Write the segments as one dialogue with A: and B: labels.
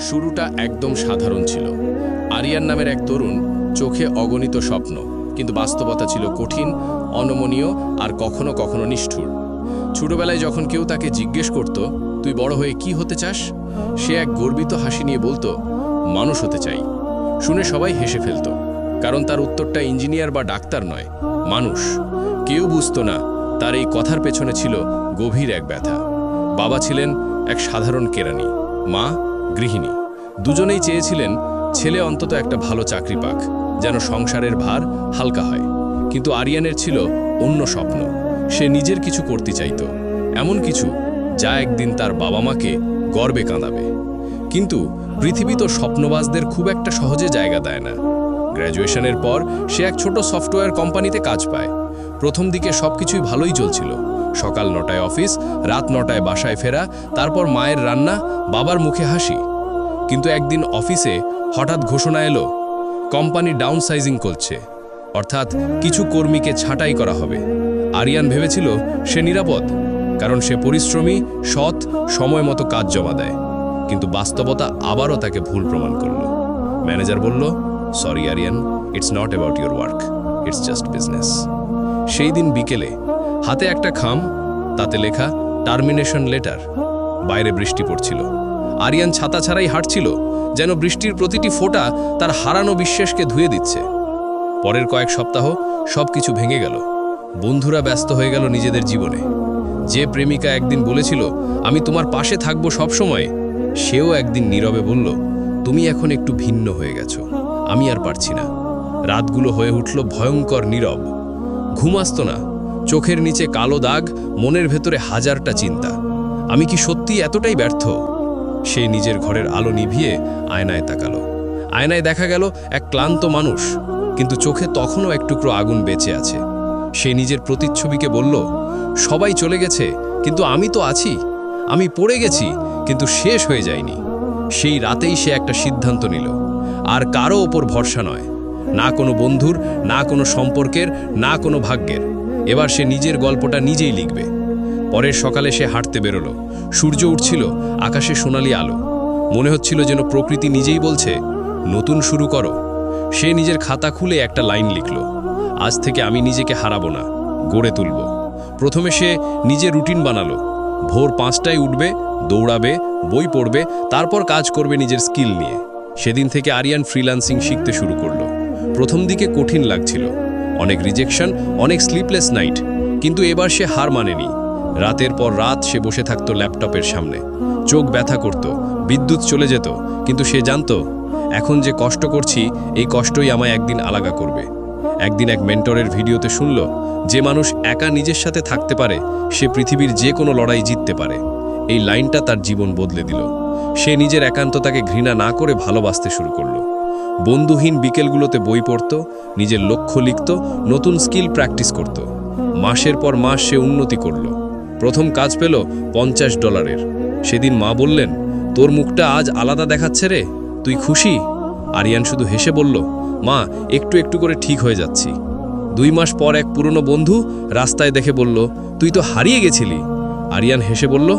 A: শুরুটা একদম সাধারণ ছিল। আরিয়ান নামের এক তরুণ, চোখে অগণিত স্বপ্ন, কিন্তু বাস্তবতা ছিল কঠিন, অনমনীয় আর কখনো কখনো নিষ্ঠুর। ছোটবেলায় যখন কেউ তাকে জিজ্ঞেস করত, তুই বড় হয়ে কি হতে চাস, সে এক গর্বিত হাসি নিয়ে বলতো, মানুষ হতে চাই। শুনে সবাই হেসে ফেলত, কারণ তার উত্তরটা ইঞ্জিনিয়ার বা ডাক্তার নয়, মানুষ। কেউ বুঝতো না তার এই কথার পেছনে ছিল গভীর এক ব্যথা। বাবা ছিলেন এক সাধারণ কেরানি, মা গৃহিণী। দুজনেই চেয়েছিলেন ছেলে অন্তত একটা ভালো চাকরি পাক, যেন সংসারের ভার হালকা হয়। কিন্তু আরিয়ানের ছিল অন্য স্বপ্ন। সে নিজের কিছু করতে চাইত, এমন কিছু যা একদিন তার বাবা মাকে গর্বে কাঁদাবে। কিন্তু পৃথিবী তো স্বপ্নবাজদের খুব একটা সহজে জায়গা দেয় না। গ্র্যাজুয়েশনের পর সে এক ছোট সফটওয়্যার কোম্পানিতে কাজ পায়। প্রথম দিকে সবকিছুই ভালোই চলছিল। সকাল 9টায় অফিস, রাত 9টায় বাসায় ফেরা, তারপর মায়ের রান্না, বাবার মুখে হাসি। কিন্তু একদিন অফিসে হঠাৎ ঘোষণা এলো, কোম্পানি ডাউনসাইজিং করছে, অর্থাৎ কিছু কর্মীকে ছাঁটাই করা হবে। আরিয়ান ভেবেছিল সে নিরাপদ, কারণ সে পরিশ্রমী, সৎ, সময় মতো কাজ জমা দেয়। কিন্তু বাস্তবতা আবারও তাকে ভুল প্রমাণ করল। ম্যানেজার বলল, sorry Aryan, it's not about your work, it's just business. সেই দিন বিকেলে হাতে একটা খাম, তাতে লেখা টার্মিনেশন লেটার। বাইরে বৃষ্টি পড়ছিল। আরিয়ান ছাতা ছাড়াই হাঁটছিল, যেন বৃষ্টির প্রতিটি ফোঁটা তার হারানো বিশ্বাসকে ধুয়ে দিচ্ছে। পরের কয়েক সপ্তাহ সবকিছু ভেঙে গেল। বন্ধুরা ব্যস্ত হয়ে গেল নিজেদের জীবনে। যে প্রেমিকা একদিন বলেছিল, আমি তোমার পাশে থাকবো সবসময়, সেও একদিন নীরবে বলল, তুমি এখন একটু ভিন্ন হয়ে গেছো, আমি আর পারছি না। রাতগুলো হয়ে উঠল ভয়ঙ্কর নীরব। ঘুম আসতো না, চোখের নিচে কালো দাগ, মনের ভেতরে হাজারটা চিন্তা। আমি কি সত্যি এতটাই ব্যর্থ? সে নিজের ঘরের আলো নিভিয়ে আয়নায় তাকালো। আয়নায় দেখা গেল এক ক্লান্ত মানুষ, কিন্তু চোখে তখনও এক টুকরো আগুন বেঁচে আছে। সে নিজের প্রতিচ্ছবিকে বলল, সবাই চলে গেছে, কিন্তু আমি তো আছি। আমি পড়ে গেছি, কিন্তু শেষ হয়ে যায়নি। সেই রাতেই সে একটা সিদ্ধান্ত নিল, আর কারো ওপর ভরসা নয়, না কোনো বন্ধুর, না কোনো সম্পর্কের, না কোনো ভাগ্যের। এবার সে নিজের গল্পটা নিজেই লিখবে। পরের সকালে সে হাঁটতে বেরোলো। সূর্য উঠছিল, আকাশে সোনালি আলো। মনে হচ্ছিল যেন প্রকৃতি নিজেই বলছে, নতুন শুরু করো। সে নিজের খাতা খুলে একটা লাইন লিখল, আজ থেকে আমি নিজেকে হারাবো না, গড়ে তুলব। প্রথমে সে নিজের রুটিন বানালো। ভোর 5টায় উঠবে, দৌড়াবে, বই পড়বে, তারপর কাজ করবে নিজের স্কিল নিয়ে। সেদিন থেকে আরিয়ান ফ্রিল্যান্সিং শিখতে শুরু করলো। প্রথম দিকে কঠিন লাগছিল, অনেক রিজেকশন, অনেক স্লিপলেস নাইট। কিন্তু এবার সে হার মানেনি। রাতের পর রাত সে বসে থাকতো ল্যাপটপের সামনে। চোখ ব্যথা করত, বিদ্যুৎ চলে যেত, কিন্তু সে জানতো, এখন যে কষ্ট করছি, এই কষ্টই আমায় একদিন আলাদা করবে। একদিন এক মেন্টরের ভিডিওতে শুনল, যে মানুষ একা নিজের সাথে থাকতে পারে, সে পৃথিবীর যে কোনো লড়াই জিততে পারে। এই লাইনটা তার জীবন বদলে দিল। সে নিজের একান্ততাকে ঘৃণা না করে ভালোবাসতে শুরু করলো। বন্ধুহীন বিকেলগুলোতে বই পড়ত, নিজের লক্ষ্য লিখত, নতুন স্কিল প্র্যাকটিস করত। মাসের পর মাস সে উন্নতি করল। প্রথম কাজ পেল $50। সেদিন মা বললেন, তোর মুখটা আজ আলাদা দেখাচ্ছে রে, তুই খুশি? আরিয়ান শুধু হেসে বলল, মা, একটু একটু করে ঠিক হয়ে যাচ্ছি। 2 মাস পর এক পুরনো বন্ধু রাস্তায় দেখে বলল, তুই তো হারিয়ে গেছিলি। আরিয়ান হেসে বলল,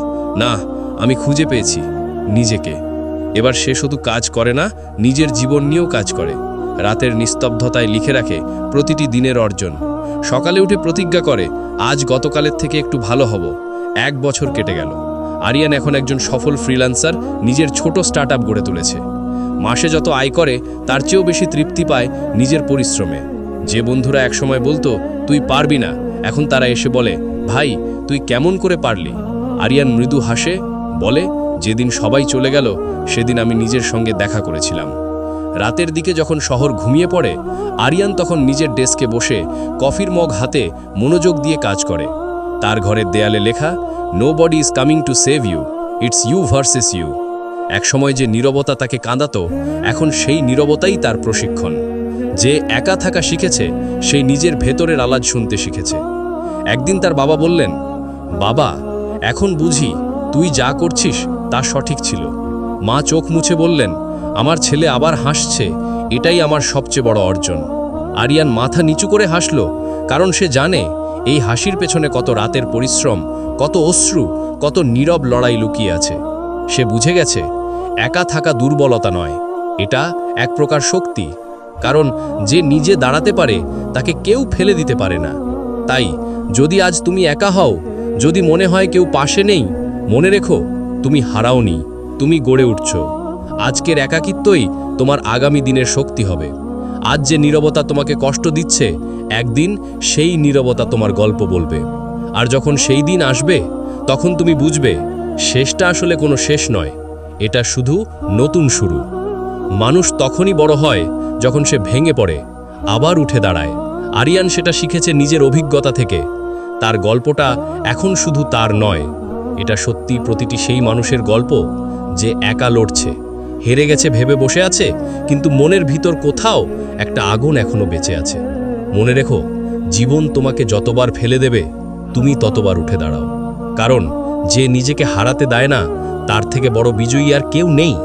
A: না, আমি খুঁজে পেয়েছি নিজেকে। এবার সে শুধু কাজ করে না, নিজের জীবন নিয়েও কাজ করে। রাতের নিস্তব্ধতায় লিখে রাখে প্রতিটি দিনের অর্জন। সকালে উঠে প্রতিজ্ঞা করে, আজ গতকালের থেকে একটু ভালো হব। 1 বছর কেটে গেল। আরিয়ান এখন একজন সফল ফ্রিল্যান্সার, নিজের ছোট স্টার্টআপ গড়ে তুলেছে। মাসে যত আয় করে, তার চেয়েও বেশি তৃপ্তি পায় নিজের পরিশ্রমে। যে বন্ধুরা একসময় বলতো, তুই পারবি না, এখন তারা এসে বলে, ভাই, তুই কেমন করে পারলি? আরিয়ান মৃদু হাসে, বলে, যেদিন সবাই চলে গেল, সেদিন আমি নিজের সঙ্গে দেখা করেছিলাম। রাতের দিকে যখন শহর ঘুমিয়ে পড়ে, আরিয়ান তখন নিজের ডেস্কে বসে কফির মগ হাতে মনোযোগ দিয়ে কাজ করে। তার ঘরের দেয়ালে লেখা, nobody is coming to save you, it's you versus you. একসময় যে নীরবতা তাকে কাঁদাতো, এখন সেই নীরবতাই তার প্রশিক্ষণ। যে একা থাকা শিখেছে, সেই নিজের ভেতরের আওয়াজ শুনতে শিখেছে। একদিন তার বাবা বললেন, বাবা, এখন বুঝি তুই যা করছিস তা সঠিক ছিল। মা চোখ মুছে বললেন, আমার ছেলে আবার হাসছে, এটাই আমার সবচেয়ে বড় অর্জন। আরিয়ান মাথা নিচু করে হাসল, কারণ সে জানে এই হাসির পেছনে কত রাতের পরিশ্রম, কত অশ্রু, কত নীরব লড়াই লুকিয়ে আছে। সে বুঝে গেছে,
B: একা থাকা দুর্বলতা নয়, এটা এক প্রকার শক্তি। কারণ যে নিজে দাঁড়াতে পারে তাকে কেউ ফেলে দিতে পারে না। তাই যদি আজ তুমি একা হও, যদি মনে হয় কেউ পাশে নেই, মনে রেখো তুমি হারাওনি, তুমি গড়ে উঠছ। আজকের একাকিত্বই তোমার আগামী দিনের শক্তি হবে। আজ যে নীরবতা তোমাকে কষ্ট দিচ্ছে, একদিন সেই নীরবতা তোমার গল্প বলবে। আর যখন সেই দিন আসবে, তখন তুমি বুঝবে শেষটা আসলে কোনো শেষ নয়, এটা শুধু নতুন শুরু। মানুষ তখনই বড় হয় যখন সে ভেঙে পড়ে, আবার উঠে দাঁড়ায়। আরিয়ান সেটা শিখেছে নিজের অভিজ্ঞতা থেকে। তার গল্পটা এখন শুধু তার নয়, এটা সত্যি প্রতিটি সেই মানুষের গল্প যে একা লড়ছে, হেরে গেছে ভেবে বসে আছে, কিন্তু মনের ভিতর কোথাও একটা আগুন এখনো বেঁচে আছে। মনে রেখো, জীবন তোমাকে যতবার ফেলে দেবে, তুমি ততবার উঠে দাঁড়াও। কারণ যে নিজেকে হারাতে দেয় না, তার থেকে বড় বিজয়ী আর কেউ নেই।